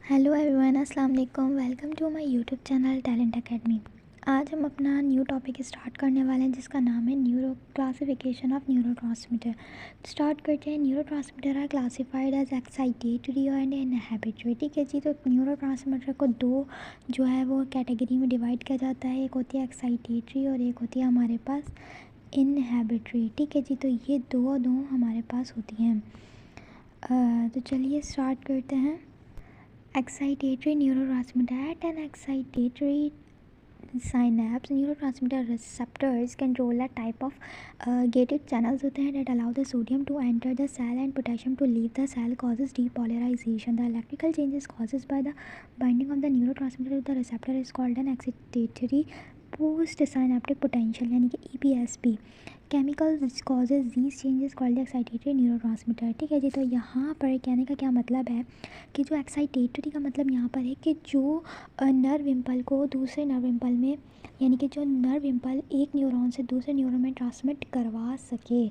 Hello everyone, अस्सलाम वालेकुम। Welcome to my YouTube channel Talent Academy. आज हम अपना न्यू टॉपिक स्टार्ट करने वाले हैं जिसका नाम है neuro classification of neurotransmitter. Start करते हैं। Neurotransmitter are classified as excitatory and inhibitory. ठीक है जी। तो न्यूरोट्रांसमीटर को दो जो है वो कैटेगरी में डिवाइड किया जाता है। एक होती है एक्साइटेटरी और एक होती है हमारे पास इनहिबिटरी। ठीक है जी। तो ये दो हमारे पास होती हैं। तो चलिए स्टार्ट करते हैं। Excitatory neurotransmitter at an excitatory synapse, neurotransmitter receptors control a type of gated channels होते हैं that allow the sodium to enter the cell and potassium to leave the cell, causes depolarization. The electrical changes caused by the binding of the neurotransmitter to the receptor is called an excitatory post synaptic potential यानी कि EPSP. Chemical causes these changes called excitatory neurotransmitter. ठीक है जी। तो यहाँ पर कहने का क्या मतलब है कि जो एक्साइटेटरी का मतलब यहाँ पर है कि जो नर्व इम्पल को दूसरे नर्व इम्पल में यानी कि जो नर्व इम्पल एक न्यूरॉन से दूसरे न्यूरॉन में ट्रांसमिट करवा सके,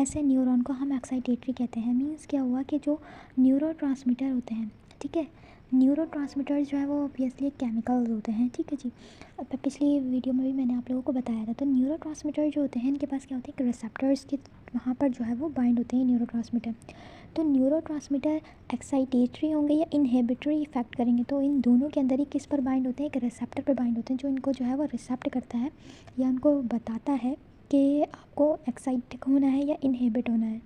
ऐसे न्यूरॉन को हम एक्साइटेटरी कहते हैं। मीन्स क्या हुआ कि जो न्यूरोट्रांसमीटर होते हैं, ठीक है, न्यूरोट्रांसमीटर जो है वो ऑब्वियसली केमिकल्स होते हैं। ठीक है जी। अब पिछली वीडियो में भी मैंने आप लोगों को बताया था। तो न्यूरोट्रांसमीटर जो होते हैं इनके पास क्या होते हैं, रिसेप्टर्स के वहाँ पर जो है वो बाइंड होते हैं न्यूरोट्रांसमीटर। तो न्यूरोट्रांसमीटर एक्साइटेटरी होंगे या इनहिबिटरी इफेक्ट करेंगे, तो इन दोनों के अंदर ही किस पर बाइंड होते हैं, एक रिसेप्टर पर बाइंड होते हैं जो इनको जो है वो रिसेप्ट करता है या उनको बताता है कि आपको एक्साइट होना है या इनहिबिट होना है।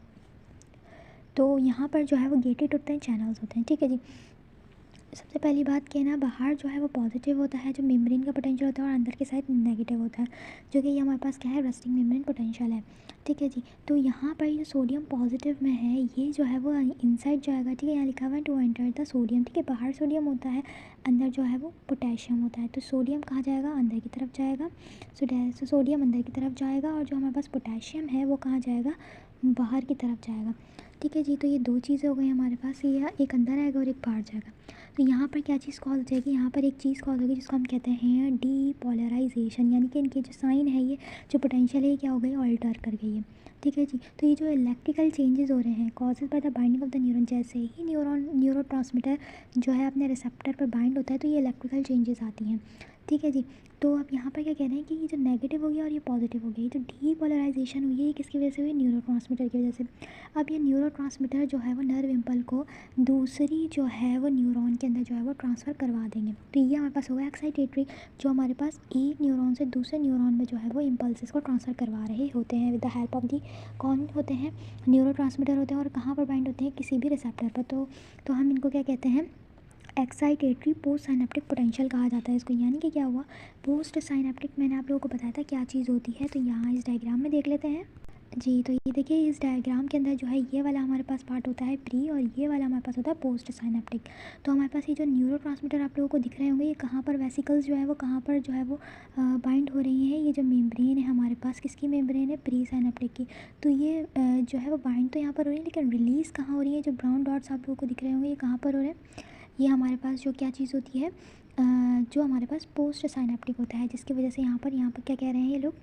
तो यहाँ पर जो है वो गेटेड होते हैं, चैनल्स होते हैं। ठीक है जी। सबसे पहली बात कि ना बाहर जो है वो पॉजिटिव होता है, जो मेम्ब्रेन का पोटेंशियल होता है, और अंदर के साइड नेगेटिव होता है, जो कि ये हमारे पास क्या है, रेस्टिंग मेम्ब्रेन पोटेंशियल है। ठीक है जी। तो यहाँ पर जो सोडियम पॉजिटिव में है ये जो है वो इनसाइड जाएगा। ठीक है, यहाँ लिखा हुआ है टू एंटर द सोडियम। ठीक है, बाहर सोडियम होता है, अंदर जो है वो पोटेशियम होता है। तो सोडियम कहाँ जाएगा, अंदर की तरफ जाएगा। सो सोडियम अंदर की तरफ जाएगा और जो हमारे पास पोटेशियम है वो कहाँ जाएगा, बाहर की तरफ जाएगा। ठीक है जी। तो ये दो चीज़ें हो गई हमारे पास, ये एक अंदर आएगा और एक बाहर जाएगा। तो यहाँ पर क्या चीज़ कॉल हो जाएगी, यहाँ पर एक चीज़ कॉल होगी जिसको हम कहते हैं डीपोलराइजेशन, यानी कि इनकी जो साइन है ये जो पोटेंशियल है ये क्या हो गई, ऑल्टर कर गई है। ठीक है जी। तो ये जो इलेक्ट्रिकल चेंजेस हो रहे हैं causes by the binding of the neuron, जैसे ही न्यूरोट्रांसमीटर जो है अपने रिसेप्टर पर बाइंड होता है तो ये इलेक्ट्रिकल चेंजेस आती हैं। ठीक है जी। तो अब यहाँ पर क्या कह रहे हैं कि ये जो नेगेटिव हो गया और ये पॉजिटिव हो गया, ये जो डीपोलराइजेशन हुई है ये किसकी वजह से हुई, न्यूरोट्रांसमीटर की वजह से। अब ये न्यूरोट्रांसमीटर जो है वो नर्व इम्पल को दूसरी जो है वो न्यूरॉन के अंदर जो है वो ट्रांसफ़र करवा देंगे। तो ये हमारे पास होगा एक्साइटेटरी, जो हमारे पास एक न्यूरॉन से दूसरे न्यूरॉन में जो है वो इम्पल्सेस को ट्रांसफ़र करवा रहे होते हैं with the help of the, कौन होते हैं, न्यूरोट्रांसमीटर होते हैं। और कहाँ पर बाइंड होते हैं, किसी भी रिसेप्टर पर। तो हम इनको क्या कहते हैं, एक्साइटेटरी पोस्ट साइनेप्टिक पोटेंशियल कहा जाता है इसको। यानी कि क्या हुआ, पोस्ट साइनेप्टिक मैंने आप लोगों को बताया था क्या चीज़ होती है। तो यहाँ इस डायग्राम में देख लेते हैं जी। तो ये देखिए इस डायग्राम के अंदर जो है ये वाला हमारे पास पार्ट होता है प्री और ये वाला हमारे पास होता है पोस्ट साइनेप्टिक। तो हमारे पास ये जो न्यूरोट्रांसमीटर आप लोगों को दिख रहे होंगे ये कहाँ पर वेसिकल्स जो है वो कहाँ पर जो है वो बाइंड हो रही हैं। ये जो मेम्ब्रेन है हमारे पास, किसकी मेम्ब्रेन है, प्री साइनेप्टिक की। तो ये जो है वो बाइंड तो यहाँ पर हो रही है, लेकिन रिलीज़ कहाँ हो रही है, जो ब्राउन डॉट्स आप लोगों को दिख रहे होंगे ये कहाँ पर हो रहे हैं, ये हमारे पास जो क्या चीज़ होती है, जो हमारे पास पोस्ट साइनेप्टिक होता है, जिसकी वजह से यहाँ पर क्या कह रहे हैं ये लोग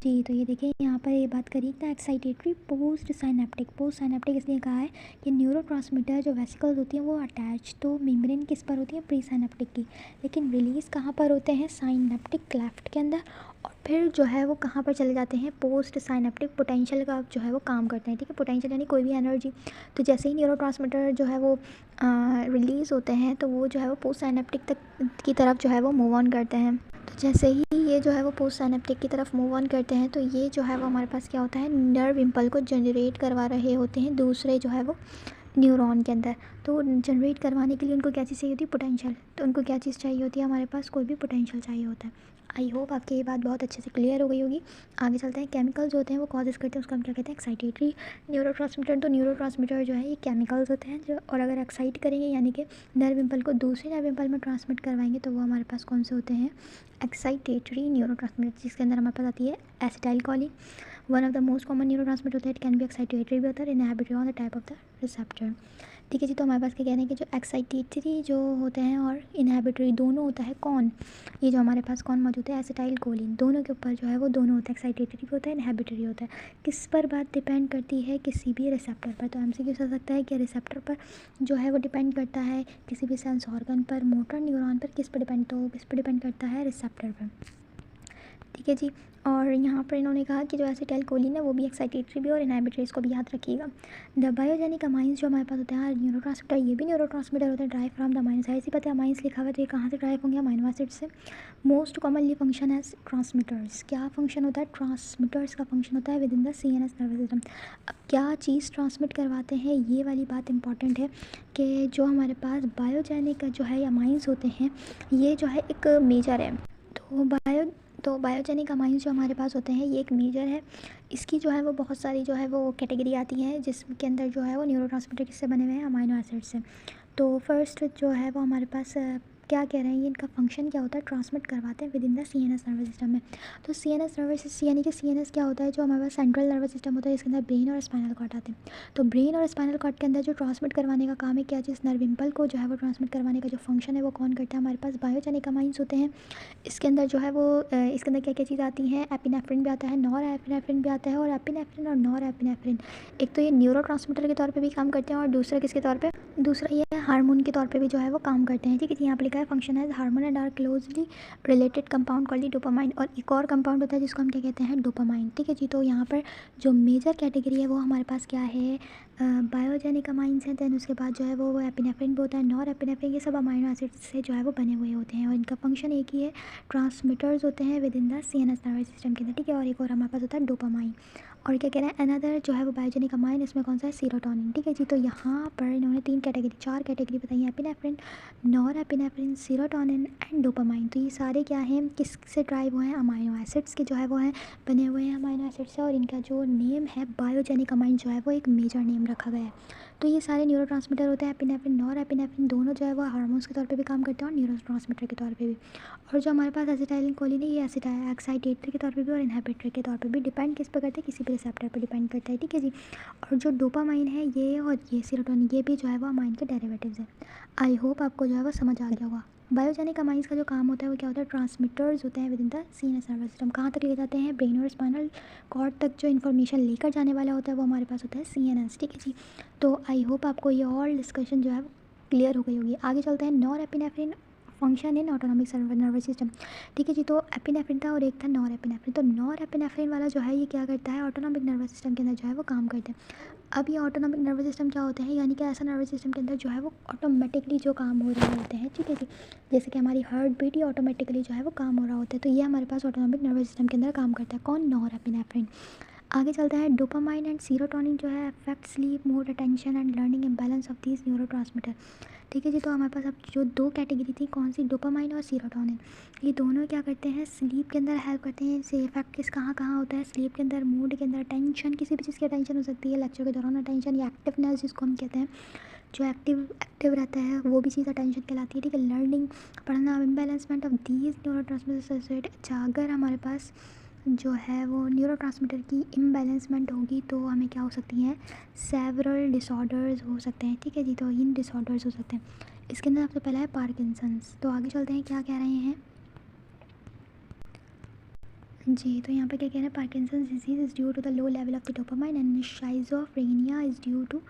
जी। तो ये देखिए यहाँ पर ये बात करी था एक्साइटेटरी पोस्ट साइनेप्टिक इसलिए कहा है कि न्यूरोट्रांसमीटर जो वेसिकल्स होती हैं वो अटैच तो मेम्ब्रेन किस पर होती है, प्री साइनेप्टिक की, लेकिन रिलीज़ कहाँ पर होते हैं, साइनेप्टिक क्लेफ्ट के अंदर। और फिर जो है वो कहाँ पर चले जाते हैं, पोस्ट साइनेप्टिक पोटेंशियल का जो है वो काम करते हैं। ठीक है, पोटेंशियल यानी कोई भी एनर्जी। तो जैसे ही न्यूरोट्रांसमीटर जो है वो रिलीज़ होते हैं तो वो जो है वो पोस्ट साइनेप्टिक तक की तरफ जो है वो मूव ऑन करते हैं। तो जैसे ही ये जो है वो पोस्ट साइनेप्टिक की तरफ मूव ऑन करते हैं तो ये जो है वो हमारे पास क्या होता है, नर्व इम्पल को जनरेट करवा रहे होते हैं दूसरे जो है वो न्यूरॉन के अंदर। तो जनरेट करवाने के लिए उनको क्या चीज़ चाहिए होती है, पोटेंशियल। तो उनको क्या चीज़ चाहिए होती है, हमारे पास कोई भी पोटेंशियल चाहिए होता है। आई होप आपकी ये बात बहुत अच्छे से क्लियर हो गई होगी। आगे चलते हैं। केमिकल्स होते हैं वो कॉजेस करते हैं, उसको हम क्या कहते हैं, एक्साइटेटरी न्यूरोट्रांसमीटर। तो न्यूरोट्रांसमीटर जो है ये केमिकल्स होते हैं जो, और अगर एक्साइट करेंगे यानी कि नर्व इम्पल को दूसरे नर्व इम्पल में ट्रांसमिट करवाएंगे तो वो हमारे पास कौन से होते हैं, एक्साइटेटरी न्यूरोट्रांसमीटर, जिसके अंदर हमारे पास आती है acetyl choline. One of the most common neurotransmitter होता है, इट कैन बी एक्साइटेटरी भी होता है, inhibitory on the type of the receptor. ठीक है जी। तो हमारे पास क्या कह रहे हैं कि जो एक्साइटेटरी जो होते हैं और इनहिबिटरी दोनों होता है कौन, ये जो हमारे पास कौन मौजूद है, एसिटाइल कोलिन, दोनों के ऊपर जो है वो दोनों होता है, एक्साइटेटरी भी होता है, इनहिबिटरी होता है। किस पर बात डिपेंड करती है, किसी भी रिसेप्टर पर। तो एमसीक्यू हो सकता है कि रिसेप्टर पर जो है वो डिपेंड करता है किसी भी सेंस ऑर्गन पर, मोटर न्यूरॉन पर, किस पर डिपेंड, तो किस पर डिपेंड करता है, रिसेप्टर पर। ठीक है जी। और यहाँ पर इन्होंने कहा कि जो एसिटाइल कोलिन है वो भी एक्साइटेटरी भी और इनहिबिटरी, इसको भी याद रखिएगा। द बायोजेनिक अमाइंस जो हमारे पास होते हैं न्यूरोट्रांसमीटर, ये भी न्यूरोट्रांसमीटर होते हैं, ड्राइव फ्रॉम द अमाइंस। ऐसी पता है अमाइंस लिखा हुआ है तो ये कहाँ से ड्राइव होंगे, अमाइनो एसिड से। Most commonly function as transmitters, क्या फंक्शन होता है, ट्रांसमीटर्स का फंक्शन होता है within the CNS nervous system. अब क्या चीज़ ट्रांसमिट करवाते हैं, ये वाली बात इंपॉर्टेंट है कि जो हमारे पास बायोजेनिक जो है अमाइंस होते हैं ये जो है एक मेजर है। तो बायोजेनिक अमाइंस जो हमारे पास होते हैं ये एक मेजर है। इसकी जो है वो बहुत सारी जो है वो कैटेगरी आती है जिसके अंदर जो है वो न्यूरोट्रांसमीटर किससे बने हुए हैं, अमाइनो एसिड से। तो फर्स्ट जो है वो हमारे पास क्या कह रहे हैं, ये इनका फंक्शन क्या होता है, ट्रांसमिट करवाते हैं with in the CNS nervous system में। तो सीएनएस नर्वस यानी कि सीएनएस क्या होता है, जो हमारे पास सेंट्रल नर्वस सिस्टम होता है इसके अंदर ब्रेन और स्पाइनल कॉर्ड आते हैं। तो ब्रेन और स्पाइनल कॉर्ड के अंदर जो ट्रांसमिट करवाने का काम है, क्या चीज़, नर्व इम्पल्स को जो है वो ट्रांसमिट करवाने का जो फंक्शन है वो कौन करता है, हमारे पास बायोजेनिक अमाइंस होते हैं। इसके अंदर जो है वो इसके अंदर क्या क्या चीज़ आती हैं, एपिनेफ्रिन भी आता है, नॉर एपिनेफ्रिन भी आता है। और एपिनेफ्रिन और नॉर एपिनेफ्रिन एक तो ये न्यूरोट्रांसमीटर के तौर पे भी काम करते हैं और दूसरा किसके तौर पे, दूसरा ये हार्मोन के तौर पे भी जो है वो काम करते हैं। ठीक है, यहाँ पे लिखा है फंक्शन है hormone and are closely related compound called dopamine. और एक और कंपाउंड होता है जिसको हम क्या कहते हैं, डोपामाइन। ठीक है जी। तो यहाँ पर जो मेजर कैटेगरी है वो हमारे पास क्या है, बायोजेनिक अमाइंस हैं। दैन उसके बाद जो है वो एपिनेफ्रिन भी होता है, नॉर एपिनेफ्रिन, ये सब अमाइनो एसिड से जो है वो बने हुए होते हैं और इनका फंक्शन एक ही है, ट्रांसमीटर्स होते हैं with in the CNS nervous system के अंदर। ठीक है, और एक और हमारे पास होता है डोपामाइन। और क्या कह रहे हैं, अनदर जो है वो बायोजेनिक अमाइन, इसमें कौन सा है, सीरोटोनिन। ठीक है जी। तो यहाँ पर इन्होंने चार कैटेगरी बताई है, epinephrine, nor epinephrine, serotonin and dopamine. तो ये सारे क्या हैं, किस से ड्राइव हुए हैं, अमाइनो एसिड्स के जो है वो हैं, बने हुए हैं अमाइनो एसिड से। और इनका जो नेम है बायोजेनिक अमाइन जो है वो एक मेजर नेम रखा गया है। तो ये सारे न्यूरोट्रांसमीटर होते हैं, एपिनेफ्रिन, नॉर एपिनेफ्रिन, दोनों जो है वो हार्मोन्स के तौर पे भी काम करते हैं और न्यूरोट्रांसमीटर के तौर पे भी। और जो हमारे पास एसिटाइलिन कोलिन है ये एक्साइटेटरी के तौर पे भी और इनहिबिटरी के तौर पे भी डिपेंड किस पर करते हैं, किसी भी रिसेप्टर पर डिपेंड करता है। ठीक है जी। और जो डोपामाइन है ये और ये सीरोटोनिन, ये भी जो है वो अमाइन के डेरिवेटिव्स हैं। आई होप आपको जो है वो समझ आ गया होगा। बायोजेनिक अमाइंस का जो काम होता है वो क्या होता है, ट्रांसमीटर्स होते हैं with in the CNS nervous system. कहाँ तक ले जाते हैं, ब्रेन और स्पाइनल कॉर्ड तक जो इन्फॉर्मेशन लेकर जाने वाला होता है वो हमारे पास होता है सीएनएस। ठीक है जी। तो आई होप आपको ये ऑल डिस्कशन जो है वो क्लियर हो गई होगी। आगे चलते हैं, nor epinephrine function in autonomic nervous system. ठीक है जी। तो एपिनेफ्रिन था और एक था नॉर एपिनेफ्रिन। तो नॉर एपिनेफ्रिन वाला जो है ये क्या करता है, ऑटोनॉमिक नर्वस सिस्टम के अंदर जो है वो काम करते हैं। अब ये ऑटोनॉमिक नर्वस सिस्टम क्या होते हैं, यानी कि ऐसा नर्वस सिस्टम के अंदर जो है वो ऑटोमेटिकली जो काम हो रहे होते हैं। ठीक है जी। जैसे कि हमारी हार्ट बीट ही ऑटोमेटिकली जो है वो काम हो रहा होता है। तो ये हमारे पास ऑटोनॉमिक नर्वस सिस्टम के अंदर काम करता है, कौन, नॉर एपिनेफ्रिन। आगे चलता है, डोपामाइन एंड सीरोटोनिन जो है affect sleep, mood, attention and learning imbalance of these neurotransmitter. ठीक है जी। तो हमारे पास अब जो दो कैटेगरी थी, कौन सी, डोपामाइन और सीरोटोनिन, ये दोनों क्या करते हैं, स्लीप के अंदर हेल्प करते हैं। इससे इफेक्ट किस कहाँ कहाँ होता है, स्लीप के अंदर, मूड के अंदर, टेंशन, किसी भी चीज़ की टेंशन हो सकती है लेक्चर के दौरान अटेंशन, या एक्टिवनेस जिसको हम कहते हैं, जो एक्टिव रहता है वो भी चीज़ अटेंशन कहलाती है। ठीक है, लर्निंग, पढ़ना, इम्बैलेंसमेंट ऑफ दीज न्यूरोट्रांसमीटर। अच्छा, अगर हमारे पास जो है वो न्यूरोट्रांसमीटर की इम्बैलेंसमेंट होगी तो हमें क्या हो सकती हैं, सेवरल डिसऑर्डर्स हो सकते हैं। ठीक है जी। तो इन डिसऑर्डर्स हो सकते हैं, इसके अंदर सबसे पहला है पार्किंसंस। तो आगे चलते हैं, क्या कह रहे हैं जी। तो यहाँ पे क्या कह रहे हैं, Parkinson's disease is due to the low level of the dopamine and schizophrenia is due to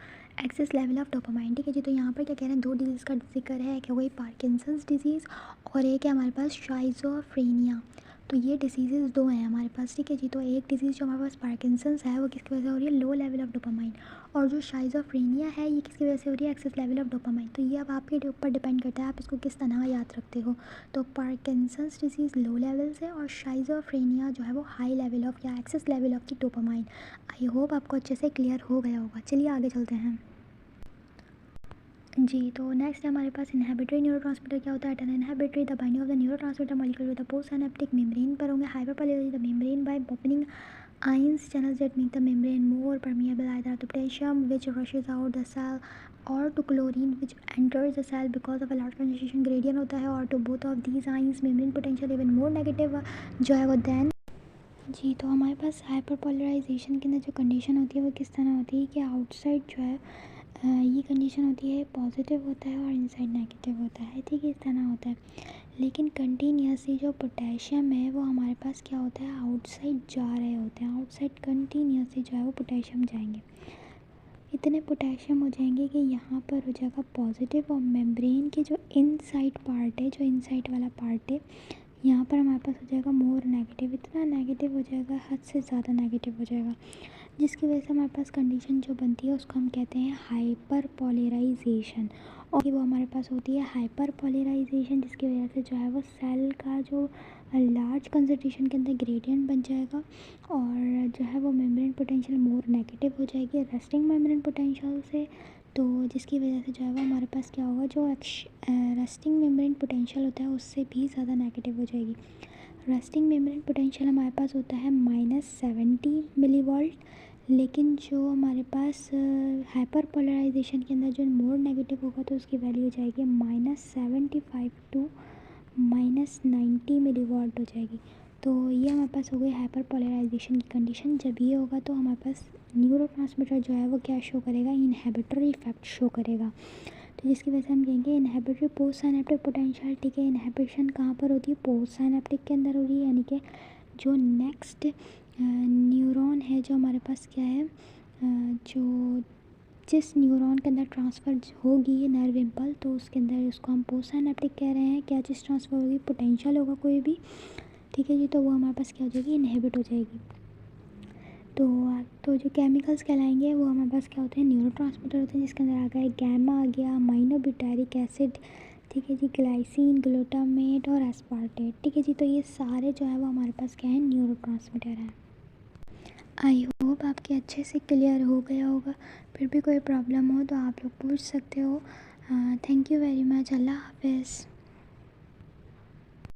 excess level of dopamine. ठीक है जी। तो यहाँ पर क्या कह रहे हैं, दो डिजीज़ का जिक्र है, क्या वही पार्किंसंस डिजीज़ और एक है हमारे पास शाइज़ोफ्रेनिया। तो ये डिसीज़ेज़ दो हैं हमारे पास। ठीक है जी। तो एक डिजीज़ जो हमारे पास पार्किंसंस है वो किसकी वजह से हो रही है, लो लेवल ऑफ डोपामाइन। और जो शाइज़ोफ्रेनिया है ये किसकी वजह से हो रही है, एक्सेस लेवल ऑफ डोपामाइन। तो ये अब आपके ऊपर डिपेंड करता है आप इसको किस तरह याद रखते हो। तो पार्किंसंस डिजीज़ लो लेवल से और शाइज़ोफ्रेनिया जो है वो हाई लेवल ऑफ या excess level of the dopamine. I hope आपको अच्छे से क्लियर हो गया होगा। चलिए आगे चलते हैं जी। तो नेक्स्ट है हमारे पास इनहिबिटरी न्यूरोट्रांसमीटर। क्या होता है, an inhibitory the binding of the neurotransmitter molecule with the post synaptic membrane पर होंगे, hyperpolarise the membrane by opening ions channels that make the membrane more permeable, either to potassium which rushes out the cell or to chlorine which enters the cell because of a large concentration gradient होता है, और to both of these ions membrane potential even more negative जो है वो then जी। तो हमारे पास hyperpolarisation के अंदर जो कंडीशन होती है वो किस तरह होती है कि आउटसाइड जो है ये कंडीशन होती है पॉजिटिव होता है और इनसाइड नेगेटिव होता है, ठीक है, इस तरह होता है। लेकिन कंटिन्यूसली जो पोटेशियम है वो हमारे पास क्या होता है, आउटसाइड जा रहे होते हैं, आउटसाइड कंटिन्यूसली जो है वो पोटेशियम जाएंगे। इतने पोटेशियम हो जाएंगे कि यहाँ पर हो जाएगा पॉजिटिव और मेम्ब्रेन के जो इनसाइड पार्ट है, जो इनसाइड वाला पार्ट है, यहाँ पर हमारे पास हो जाएगा मोर नेगेटिव। इतना नेगेटिव हो जाएगा, हद से ज़्यादा नेगेटिव हो जाएगा, जिसकी वजह से हमारे पास कंडीशन जो बनती है उसको हम कहते हैं हाइपर पोलराइजेशन। और वो हमारे पास होती है हाइपर पोलराइजेशन, जिसकी वजह से जो है वो सेल का जो लार्ज कंसंट्रेशन के अंदर ग्रेडियंट बन जाएगा और जो है वो मेम्ब्रेन पोटेंशियल मोर नेगेटिव हो जाएगी रेस्टिंग मेम्ब्रेन पोटेंशियल से। तो जिसकी वजह से जो है वो हमारे पास क्या होगा, जो रेस्टिंग मेम्ब्रेन पोटेंशियल होता है उससे भी ज़्यादा नेगेटिव हो जाएगी। रेस्टिंग मेम्ब्रेन पोटेंशियल हमारे पास होता है -70 मिलीवोल्ट, लेकिन जो हमारे पास हाइपर पोलराइजेशन के अंदर जो मोर नेगेटिव होगा तो उसकी वैल्यू हो जाएगी -75 टू -90 मिलीवॉट हो जाएगी। तो ये हमारे पास हो गई हाइपर पोलराइजेशन की कंडीशन। जब ये होगा तो हमारे पास न्यूरोट्रांसमीटर जो है वो क्या शो करेगा, इनहिबिटरी इफेक्ट शो करेगा। तो जिसकी वजह से हम कहेंगे इनहिबिटरी पोस्ट साइनेप्टिक पोटेंशियल, ठीक है। इनहिबिशन कहाँ पर होती है, पोस्ट साइनेप्टिक के अंदर हो रही है, यानी कि जो नेक्स्ट न्यूरॉन है जो हमारे पास क्या है, जो जिस न्यूरॉन के अंदर ट्रांसफ़र होगी ये नर्व इम्पल्स, तो उसके अंदर उसको हम पोस्ट साइनेप्टिक कह रहे हैं। क्या चीज़ ट्रांसफ़र होगी, पोटेंशियल होगा कोई भी, ठीक है जी। तो वो हमारे पास क्या हो जाएगी, इनहिबिट हो जाएगी। तो जो केमिकल्स कहलाएंगे वो हमारे पास क्या होते हैं, न्यूरोट्रांसमीटर होते हैं, जिसके अंदर आ गया गैमा, आ गया अमाइनोब्यूटारिक एसिड, ठीक है जी, ग्लाइसिन, ग्लूटामेट और एस्पार्टेट, ठीक है जी। तो ये सारे जो है वो हमारे पास क्या है, न्यूरोट्रांसमीटर हैं। आई होप आपके अच्छे से क्लियर हो गया होगा। फिर भी कोई प्रॉब्लम हो तो आप लोग पूछ सकते हो। Thank you very much. अल्लाह हाफिज़।